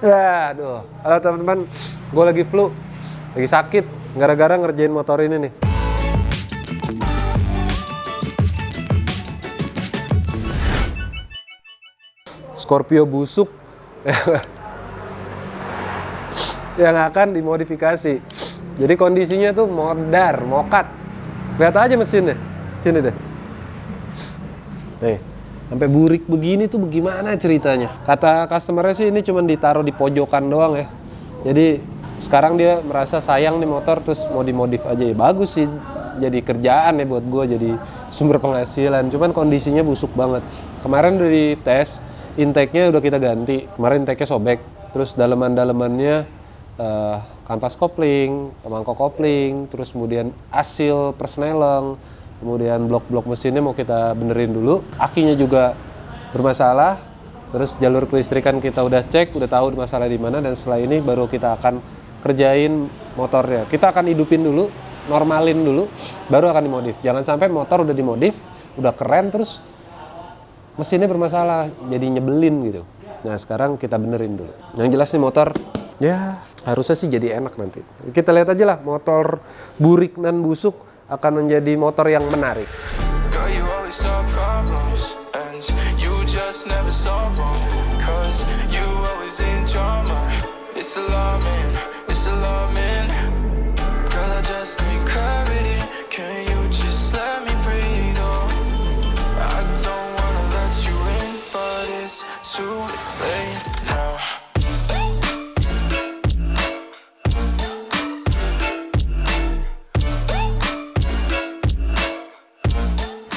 Aduh, halo teman-teman, gue lagi flu, lagi sakit, gara-gara ngerjain motor ini nih. Scorpio busuk yang akan dimodifikasi. Jadi kondisinya tuh modar, mokat. Lihat aja mesinnya, sini deh. Nih, sampai burik begini tuh bagaimana ceritanya? Kata customernya sih ini cuma ditaruh di pojokan doang ya. Jadi sekarang dia merasa sayang nih motor terus mau dimodif aja ya. Bagus sih, jadi kerjaan ya buat gue, jadi sumber penghasilan. Cuman kondisinya busuk banget. Kemarin udah dites, intake-nya udah kita ganti. Kemarin intake-nya sobek, terus daleman-dalemannya kampas kopling, mangkok kopling, terus kemudian asil persneleng. Kemudian blok-blok mesinnya mau kita benerin dulu. Akinya juga bermasalah. Terus jalur kelistrikan kita udah cek, udah tahu masalah di mana, dan setelah ini baru kita akan kerjain motornya. Kita akan hidupin dulu, normalin dulu, baru akan dimodif. Jangan sampai motor udah dimodif, udah keren terus mesinnya bermasalah, jadi nyebelin gitu. Nah, sekarang kita benerin dulu. Yang jelas nih motor ya harusnya sih jadi enak nanti. Kita lihat aja lah, motor burik dan busuk akan menjadi motor yang menarik.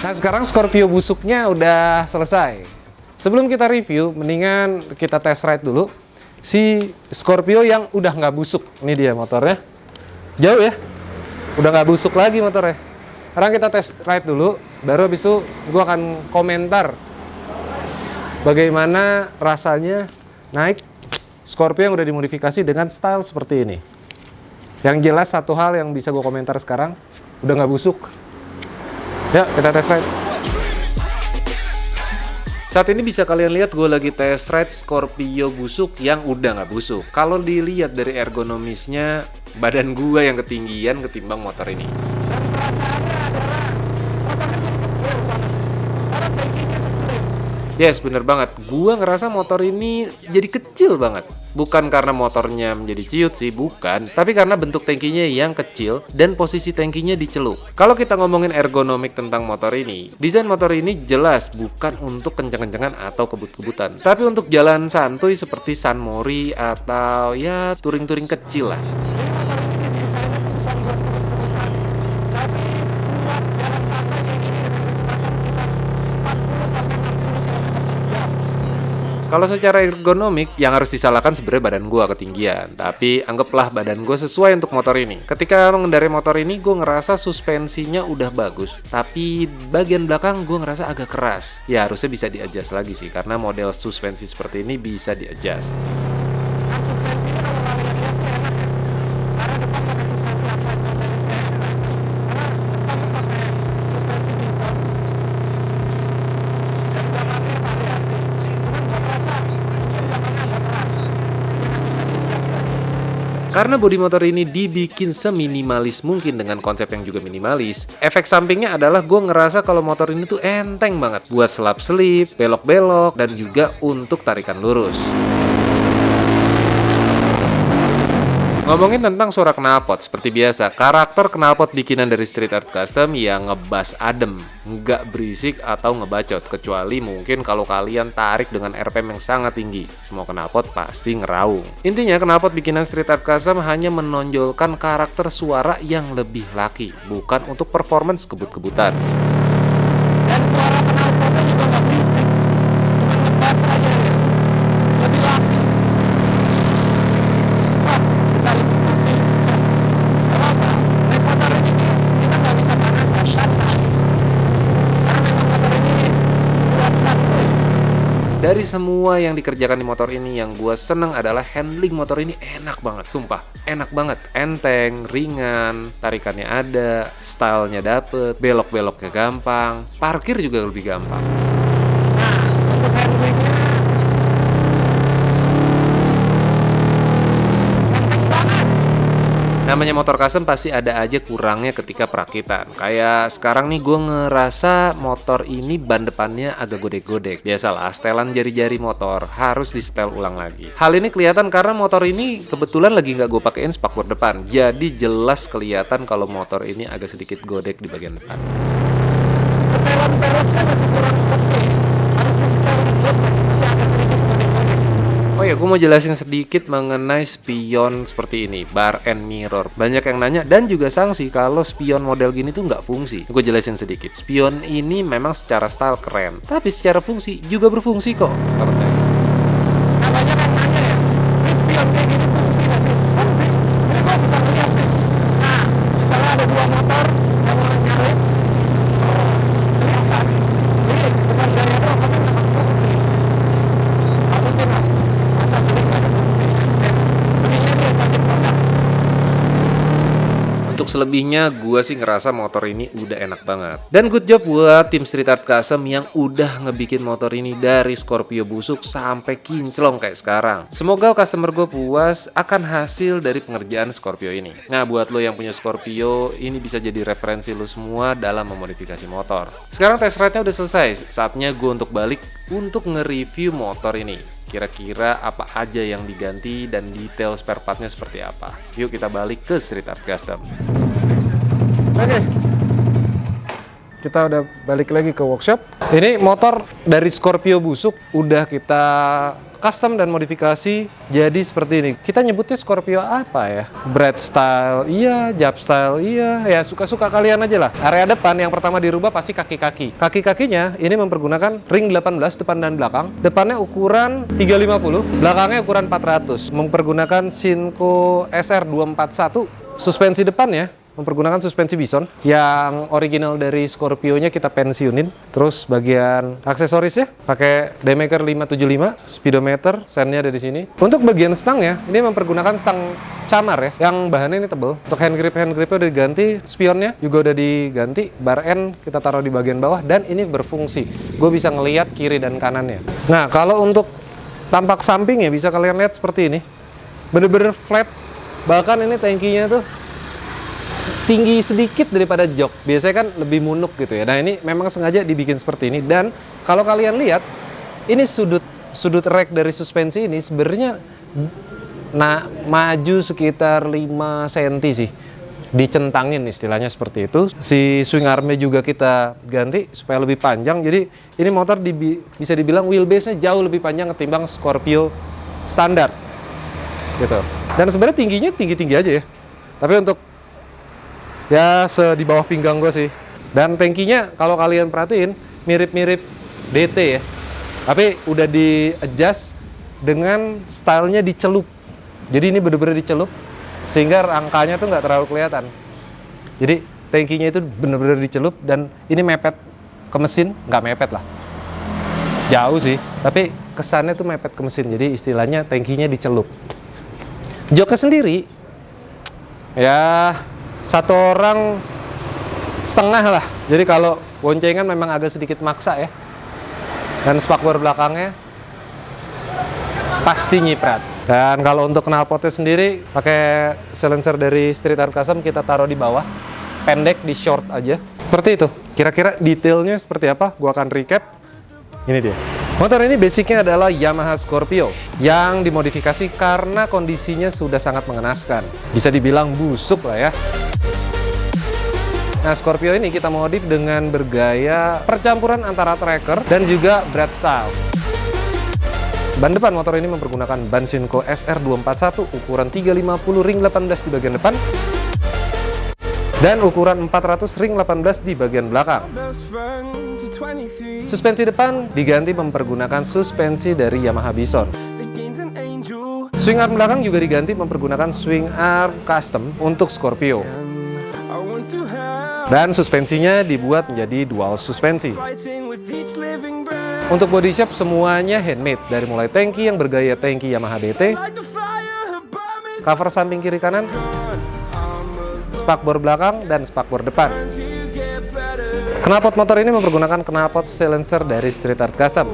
Nah, sekarang Scorpio busuknya udah selesai. Sebelum kita review, mendingan kita test ride dulu si Scorpio yang udah nggak busuk. Ini dia motornya. Jauh ya? Udah nggak busuk lagi motornya. Sekarang kita test ride dulu, baru habis itu gue akan komentar bagaimana rasanya naik Scorpio yang udah dimodifikasi dengan style seperti ini. Yang jelas satu hal yang bisa gue komentar sekarang, udah nggak busuk. Yuk, kita test ride. Saat ini bisa kalian lihat gue lagi test ride Scorpio busuk yang udah nggak busuk. Kalau dilihat dari ergonomisnya, badan gue yang ketinggian ketimbang motor ini. Yes, bener banget. Gua ngerasa motor ini jadi kecil banget. Bukan karena motornya menjadi ciut sih, bukan. Tapi karena bentuk tangkinya yang kecil dan posisi tangkinya dicelup. Kalau kita ngomongin ergonomik tentang motor ini, desain motor ini jelas bukan untuk kenceng-kencengan atau kebut-kebutan. Tapi untuk jalan santuy seperti San Mori atau ya touring-touring kecil lah. Kalau secara ergonomik, yang harus disalahkan sebenarnya badan gue ketinggian. Tapi anggaplah badan gue sesuai untuk motor ini. Ketika mengendarai motor ini, gue ngerasa suspensinya udah bagus. Tapi bagian belakang gue ngerasa agak keras. Ya harusnya bisa di-adjust lagi sih, karena model suspensi seperti ini bisa di-adjust. Karena bodi motor ini dibikin seminimalis mungkin dengan konsep yang juga minimalis, efek sampingnya adalah gue ngerasa kalau motor ini tuh enteng banget buat selap-selip, belok-belok, dan juga untuk tarikan lurus. Ngomongin tentang suara knalpot, seperti biasa, karakter knalpot bikinan dari Street Art Custom yang ngebass adem, nggak berisik atau ngebacot, kecuali mungkin kalau kalian tarik dengan RPM yang sangat tinggi, semua knalpot pasti ngeraung. Intinya, knalpot bikinan Street Art Custom hanya menonjolkan karakter suara yang lebih laki, bukan untuk performance kebut-kebutan. Dan suara knalpotnya juga nggak berisik, cuma ngebass aja ya, lebih laki. Dari semua yang dikerjakan di motor ini, yang gue seneng adalah handling motor ini enak banget, sumpah. Enak banget, enteng, ringan, tarikannya ada, stylenya dapet, belok-beloknya gampang, parkir juga lebih gampang. Nah, untuk handlingnya Namanya motor custom pasti ada aja kurangnya ketika perakitan. Kayak sekarang nih gue ngerasa motor ini ban depannya agak godek-godek. Biasalah, setelan jari-jari motor harus di setel ulang lagi. Hal ini kelihatan karena motor ini kebetulan lagi nggak gue pakein spakbor depan. Jadi jelas kelihatan kalau motor ini agak sedikit godek di bagian depan. Setelan peresnya masih kurang oke. Harus disetel sebelum masih agak sedikit godek-godek. Oh ya, gue mau jelasin sedikit mengenai spion seperti ini, bar and mirror. Banyak yang nanya dan juga sanksi kalau spion model gini tuh nggak fungsi. Gue jelasin sedikit. Spion ini memang secara style keren, tapi secara fungsi juga berfungsi kok. Nggak percaya? Namanya kan nanya ya, ini spion kayak gini fungsi nggak sih? Fungsi. Ini gue bisa ngeliat nih. Nah, misalnya ada dua motor yang mau nyalip, kelihatan. Ini bukan gaya doang, tapi memang fungsi. Nggak mungkin lah. Masa beli nggak ada fungsi? Belinya dia sakit produk. Untuk selebihnya, gue sih ngerasa motor ini udah enak banget. Dan good job buat tim Street Art Custom yang udah ngebikin motor ini dari Scorpio busuk sampai kinclong kayak sekarang. Semoga customer gue puas akan hasil dari pengerjaan Scorpio ini. Nah, buat lo yang punya Scorpio, ini bisa jadi referensi lo semua dalam memodifikasi motor. Sekarang test ride-nya udah selesai. Saatnya gue untuk balik untuk nge-review motor ini. Kira-kira apa aja yang diganti dan detail spare partnya seperti apa. Yuk kita balik ke Street Art Custom. Oke. Kita udah balik lagi ke workshop. Ini motor dari Scorpio busuk udah kita custom dan modifikasi jadi seperti ini. Kita nyebutnya Scorpio apa ya? Brad style iya, Jab style iya, ya suka-suka kalian aja lah. Area depan yang pertama dirubah pasti kaki-kaki. Kaki-kakinya ini mempergunakan ring 18 depan dan belakang. Depannya ukuran 350, belakangnya ukuran 400. Mempergunakan Shinko SR241. Suspensi depannya mempergunakan suspensi Bison yang original dari Scorpio-nya kita pensiunin. Terus bagian aksesorisnya pakai Daymaker 575, speedometer, sennya ada di sini. Untuk bagian stangnya ini mempergunakan stang camar ya, yang bahannya ini tebel. Untuk handgripnya udah diganti, spionnya juga udah diganti, bar end kita taruh di bagian bawah dan ini berfungsi. Gue bisa ngelihat kiri dan kanannya. Nah, kalau untuk tampak sampingnya bisa kalian lihat seperti ini. Bener-bener flat. Bahkan ini tangkinya tuh tinggi sedikit daripada jok. Biasanya kan lebih munuk gitu ya. Nah, ini memang sengaja dibikin seperti ini. Dan kalau kalian lihat, ini sudut rack dari suspensi ini sebenarnya maju sekitar 5 cm sih. Dicentangin istilahnya seperti itu. Si swing armnya juga kita ganti supaya lebih panjang. Jadi ini motor bisa dibilang wheelbase-nya jauh lebih panjang ketimbang Scorpio standar. Gitu. Dan sebenarnya tingginya tinggi-tinggi aja ya. Tapi untuk ya di bawah pinggang gue sih. Dan tangkinya kalau kalian perhatiin mirip-mirip DT ya. Tapi udah di adjust dengan stylenya dicelup. Jadi ini bener-bener dicelup sehingga rangkanya tuh nggak terlalu kelihatan. Jadi tangkinya itu bener-bener dicelup dan ini mepet ke mesin, nggak mepet lah. Jauh sih, tapi kesannya tuh mepet ke mesin. Jadi istilahnya tangkinya dicelup. Joknya sendiri ya 1,5 orang lah. Jadi kalau boncengan memang agak sedikit maksa ya. Dan spakbor belakangnya pasti nyiprat. Dan kalau untuk knalpotnya sendiri pakai silencer dari Street Art Custom kita taruh di bawah. Pendek di short aja. Seperti itu. Kira-kira detailnya seperti apa? Gua akan recap. Ini dia. Motor ini basicnya adalah Yamaha Scorpio yang dimodifikasi karena kondisinya sudah sangat mengenaskan. Bisa dibilang busuk lah ya. Nah, Scorpio ini kita modif dengan bergaya percampuran antara tracker dan juga Brad style. Ban depan motor ini mempergunakan ban Shinko SR241 ukuran 350 ring 18 di bagian depan dan ukuran 400 ring 18 di bagian belakang. Suspensi depan diganti mempergunakan suspensi dari Yamaha Bison. Swing arm belakang juga diganti mempergunakan swing arm custom untuk Scorpio. Dan suspensinya dibuat menjadi dual suspensi. Untuk body shape semuanya handmade, dari mulai tangki yang bergaya tangki Yamaha DT, cover samping kiri kanan, spakbor belakang, dan spakbor depan. Knalpot motor ini mempergunakan knalpot silencer dari Street Art Custom.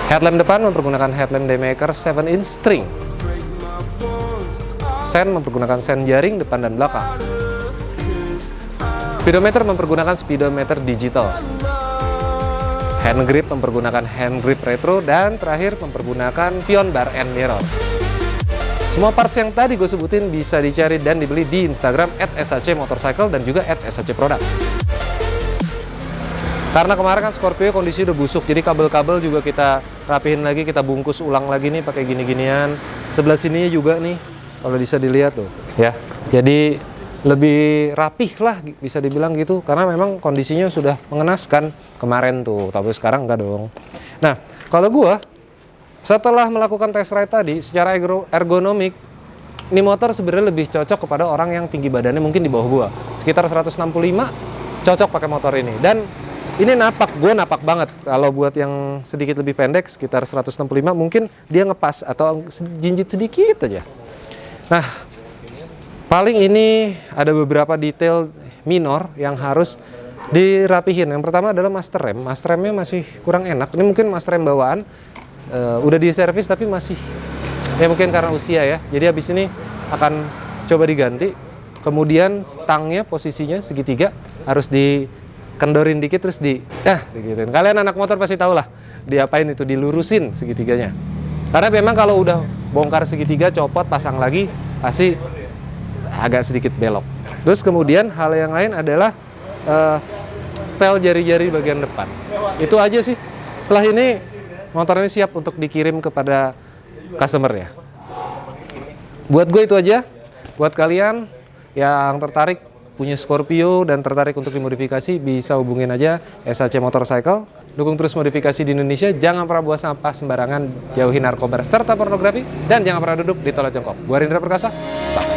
Headlamp depan mempergunakan headlamp Daymaker 7-inch string. sen mempergunakan sen jaring depan dan belakang. Speedometer mempergunakan speedometer digital. Hand grip mempergunakan hand grip retro, dan terakhir mempergunakan pion bar and mirror. Semua parts yang tadi gue sebutin bisa dicari dan dibeli di Instagram @shcmotorcycle dan juga @shcproduct. Karena kemarin kan Scorpio kondisi udah busuk, jadi kabel-kabel juga kita rapihin lagi, kita bungkus ulang lagi nih pakai gini-ginian. Sebelah sini juga nih, kalau bisa dilihat tuh, ya. Jadi lebih rapih lah bisa dibilang gitu, karena memang kondisinya sudah mengenaskan kemarin tuh, tapi sekarang enggak dong. Nah, kalau gua setelah melakukan test ride tadi, secara ergonomik, ini motor sebenarnya lebih cocok kepada orang yang tinggi badannya mungkin di bawah gua. Sekitar 165, cocok pakai motor ini. Dan ini gue napak banget. Kalau buat yang sedikit lebih pendek, sekitar 165, mungkin dia ngepas atau jinjit sedikit aja. Nah, paling ini ada beberapa detail minor yang harus dirapihin. Yang pertama adalah master rem. Master remnya masih kurang enak. Ini mungkin master rem bawaan. Udah diservis tapi masih, ya mungkin karena usia ya. Jadi habis ini akan coba diganti. Kemudian stangnya posisinya segitiga harus dikendorin dikit terus digituin. Kalian anak motor pasti tahu lah diapain itu, dilurusin segitiganya. Karena memang kalau udah bongkar segitiga, copot, pasang lagi pasti agak sedikit belok. Terus kemudian hal yang lain adalah style jari-jari bagian depan. Itu aja sih. Setelah ini motor ini siap untuk dikirim kepada customer ya. Buat gue itu aja. Buat kalian yang tertarik punya Scorpio dan tertarik untuk dimodifikasi, bisa hubungin aja SHC Motorcycle. Dukung terus modifikasi di Indonesia. Jangan pernah buang sampah sembarangan, jauhi narkoba serta pornografi, dan jangan pernah duduk di tolak jongkok. Gua Rindra Perkasa. Bye.